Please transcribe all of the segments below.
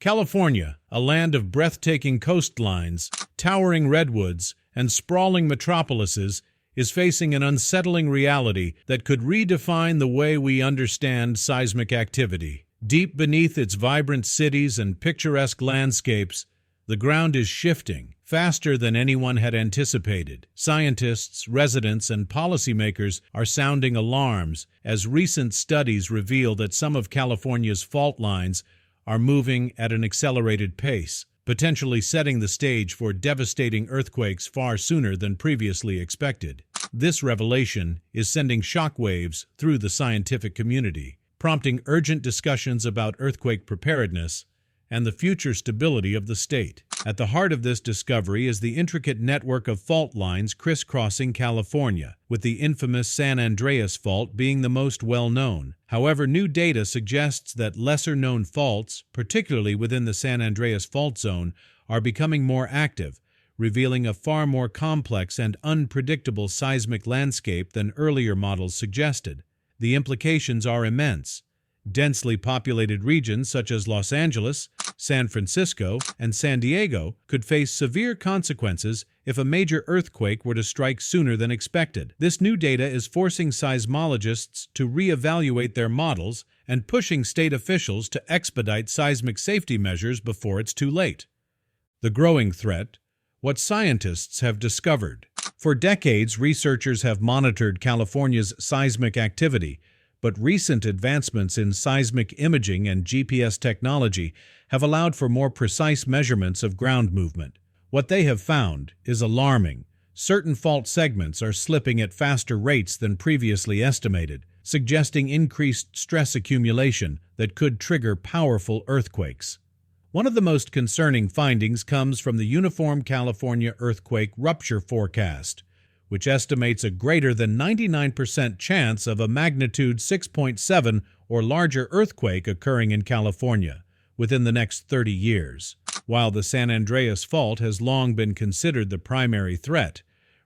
California, a land of breathtaking coastlines, towering redwoods, and sprawling metropolises, is facing an unsettling reality that could redefine the way we understand seismic activity. Deep beneath its vibrant cities and picturesque landscapes, the ground is shifting faster than anyone had anticipated. Scientists, residents, and policymakers are sounding alarms as recent studies reveal that some of California's fault lines are moving at an accelerated pace, potentially setting the stage for devastating earthquakes far sooner than previously expected. This revelation is sending shockwaves through the scientific community, prompting urgent discussions about earthquake preparedness and the future stability of the state. At the heart of this discovery is the intricate network of fault lines crisscrossing California, with the infamous San Andreas Fault being the most well-known. However, new data suggests that lesser-known faults, particularly within the San Andreas Fault Zone, are becoming more active, revealing a far more complex and unpredictable seismic landscape than earlier models suggested. The implications are immense. Densely populated regions such as Los Angeles, San Francisco, and San Diego could face severe consequences if a major earthquake were to strike sooner than expected. This new data is forcing seismologists to reevaluate their models and pushing state officials to expedite seismic safety measures before it's too late. The growing threat: what scientists have discovered. For decades, researchers have monitored California's seismic activity, but recent advancements in seismic imaging and GPS technology have allowed for more precise measurements of ground movement. What they have found is alarming. Certain fault segments are slipping at faster rates than previously estimated, suggesting increased stress accumulation that could trigger powerful earthquakes. One of the most concerning findings comes from the Uniform California Earthquake Rupture Forecast, which estimates a greater than 99% chance of a magnitude 6.7 or larger earthquake occurring in California within the next 30 years. While the San Andreas Fault has long been considered the primary threat,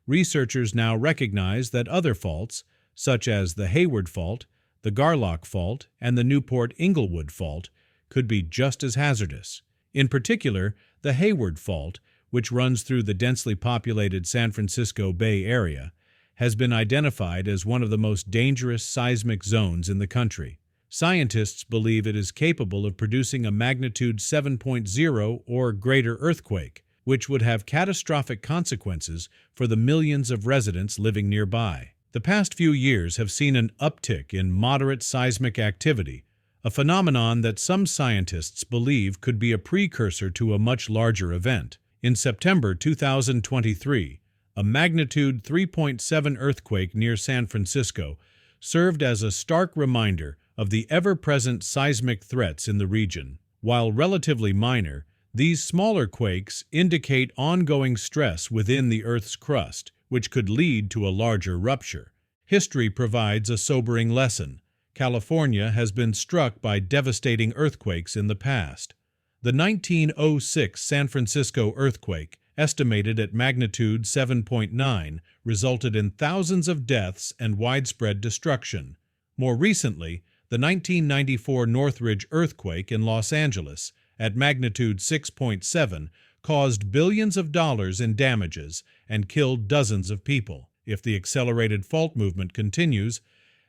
researchers now recognize that other faults, such as the Hayward Fault, the Garlock Fault, and the Newport-Inglewood Fault, could be just as hazardous. In particular, the Hayward Fault, which runs through the densely populated San Francisco Bay Area, has been identified as one of the most dangerous seismic zones in the country. Scientists believe it is capable of producing a magnitude 7.0 or greater earthquake, which would have catastrophic consequences for the millions of residents living nearby. The past few years have seen an uptick in moderate seismic activity, a phenomenon that some scientists believe could be a precursor to a much larger event. In September 2023, a magnitude 3.7 earthquake near San Francisco served as a stark reminder of the ever-present seismic threats in the region. While relatively minor, these smaller quakes indicate ongoing stress within the Earth's crust, which could lead to a larger rupture. History provides a sobering lesson. California has been struck by devastating earthquakes in the past. The 1906 San Francisco earthquake, estimated at magnitude 7.9, resulted in thousands of deaths and widespread destruction. More recently, the 1994 Northridge earthquake in Los Angeles, at magnitude 6.7, caused billions of dollars in damages and killed dozens of people. If the accelerated fault movement continues,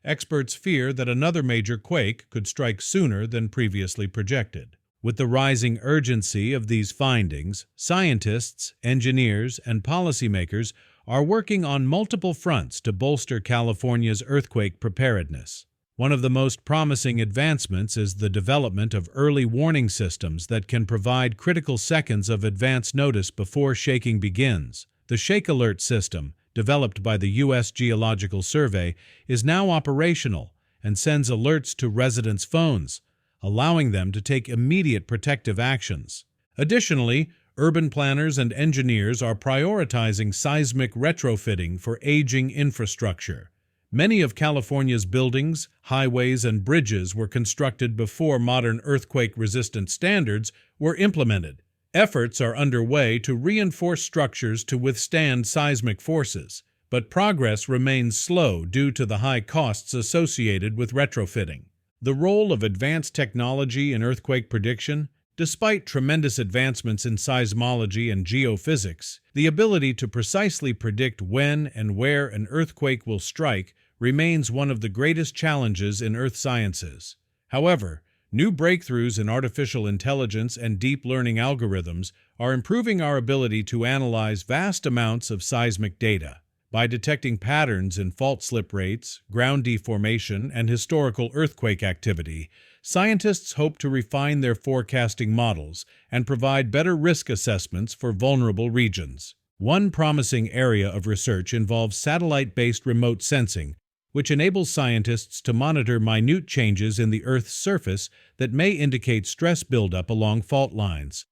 experts fear that another major quake could strike sooner than previously projected. With the rising urgency of these findings, scientists, engineers, and policymakers are working on multiple fronts to bolster California's earthquake preparedness. One of the most promising advancements is the development of early warning systems that can provide critical seconds of advance notice before shaking begins. The Shake Alert system, developed by the U.S. Geological Survey, is now operational and sends alerts to residents' phones, allowing them to take immediate protective actions. Additionally, urban planners and engineers are prioritizing seismic retrofitting for aging infrastructure. Many of California's buildings, highways, and bridges were constructed before modern earthquake-resistant standards were implemented. Efforts are underway to reinforce structures to withstand seismic forces, but progress remains slow due to the high costs associated with retrofitting. The role of advanced technology in earthquake prediction Despite tremendous advancements in seismology and geophysics, the ability to precisely predict when and where an earthquake will strike remains one of the greatest challenges in earth sciences. However, new breakthroughs in artificial intelligence and deep learning algorithms are improving our ability to analyze vast amounts of seismic data. By detecting patterns in fault slip rates, ground deformation, and historical earthquake activity, scientists hope to refine their forecasting models and provide better risk assessments for vulnerable regions. One promising area of research involves satellite-based remote sensing, which enables scientists to monitor minute changes in the Earth's surface that may indicate stress buildup along fault lines.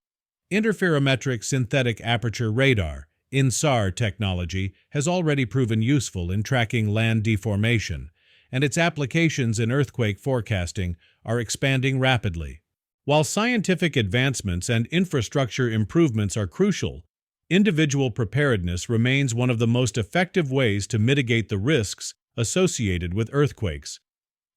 Interferometric synthetic aperture radar (INSAR) technology has already proven useful in tracking land deformation, and its applications in earthquake forecasting are expanding rapidly. While scientific advancements and infrastructure improvements are crucial, individual preparedness remains one of the most effective ways to mitigate the risks associated with earthquakes.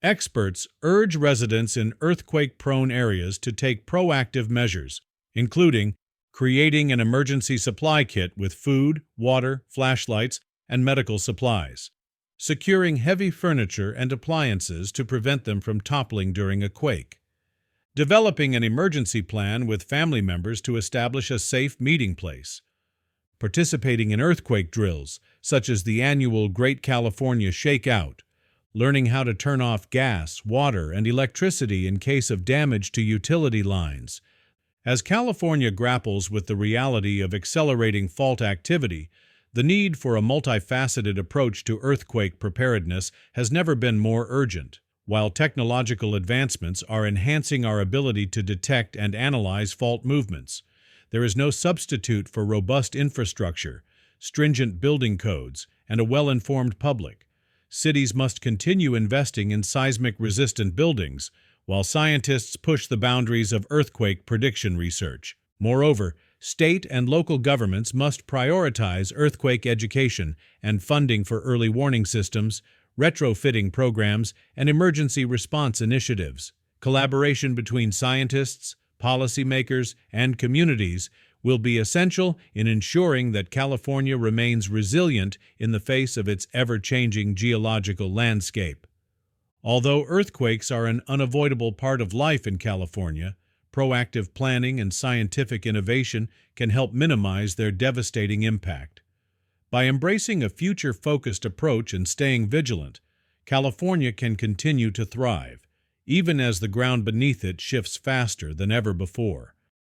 Experts urge residents in earthquake-prone areas to take proactive measures, including creating an emergency supply kit with food, water, flashlights, and medical supplies, securing heavy furniture and appliances to prevent them from toppling during a quake, developing an emergency plan with family members to establish a safe meeting place, participating in earthquake drills, such as the annual Great California Shakeout, learning how to turn off gas, water, and electricity in case of damage to utility lines. As California grapples with the reality of accelerating fault activity, the need for a multifaceted approach to earthquake preparedness has never been more urgent. While technological advancements are enhancing our ability to detect and analyze fault movements, there is no substitute for robust infrastructure, stringent building codes, and a well-informed public. Cities must continue investing in seismic-resistant buildings, while scientists push the boundaries of earthquake prediction research. Moreover, state and local governments must prioritize earthquake education and funding for early warning systems, retrofitting programs, and emergency response initiatives. Collaboration between scientists, policymakers, and communities will be essential in ensuring that California remains resilient in the face of its ever-changing geological landscape. Although earthquakes are an unavoidable part of life in California, proactive planning and scientific innovation can help minimize their devastating impact. By embracing a future-focused approach and staying vigilant, California can continue to thrive, even as the ground beneath it shifts faster than ever before.